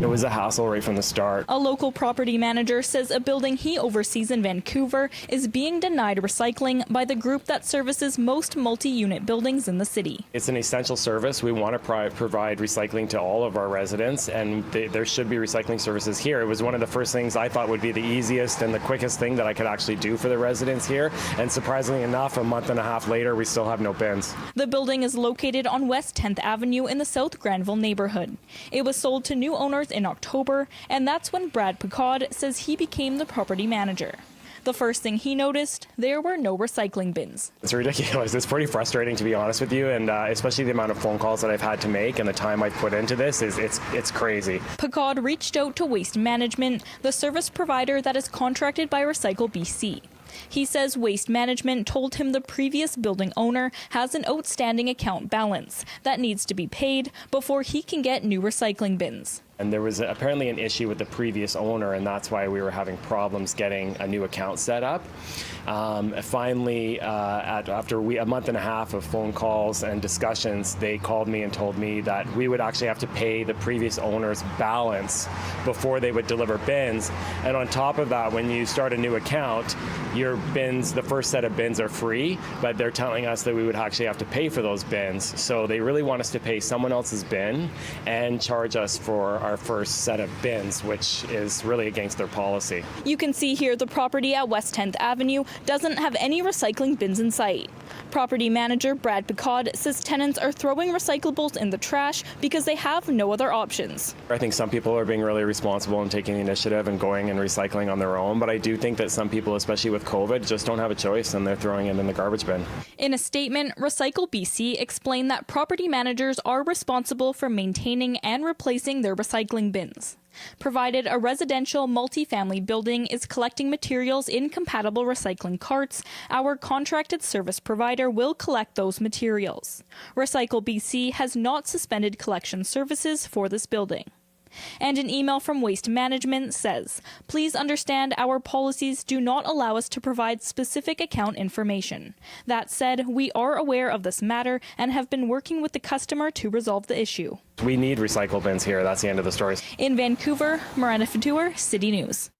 It was a hassle right from the start. A local property manager says a building he oversees in Vancouver is being denied recycling by the group that services most multi-unit buildings in the city. It's an essential service. We want to provide recycling to all of our residents, and there should be recycling services here. It was one of the first things I thought would be the easiest and the quickest thing that I could actually do for the residents here, and surprisingly enough, a month and a half later, we still have no bins. The building is located on West 10th Avenue in the South Granville neighborhood. It was sold to new owners in October, and that's when Brad Pacaud says he became the property manager. The first thing he noticed, there were no recycling bins. It's ridiculous. It's pretty frustrating, to be honest with you, and especially the amount of phone calls that I've had to make and the time I've put into this it's crazy. Pacaud reached out to Waste Management, the service provider that is contracted by Recycle BC. He says Waste Management told him the previous building owner has an outstanding account balance that needs to be paid before he can get new recycling bins. And there was apparently an issue with the previous owner, and that's why we were having problems getting a new account set up. Finally, after a month and a half of phone calls and discussions, they called me and told me that we would actually have to pay the previous owner's balance before they would deliver bins. And on top of that, when you start a new account, your bins, the first set of bins are free, but they're telling us that we would actually have to pay for those bins. So they really want us to pay someone else's bin and charge us for our first set of bins, which is really against their policy. You can see here the property at West 10th Avenue doesn't have any recycling bins in sight. Property manager Brad Pacaud says tenants are throwing recyclables in the trash because they have no other options. I think some people are being really responsible and taking the initiative and going and recycling on their own, but I do think that some people, especially with COVID, just don't have a choice and they're throwing it in the garbage bin. In a statement, Recycle BC explained that property managers are responsible for maintaining and replacing their recycling bins. Provided a residential multifamily building is collecting materials in compatible recycling carts, our contracted service provider will collect those materials. Recycle BC has not suspended collection services for this building. And an email from Waste Management says, please understand our policies do not allow us to provide specific account information. That said, we are aware of this matter and have been working with the customer to resolve the issue. We need recycle bins here. That's the end of the story. In Vancouver, Miranda Fatour, City News.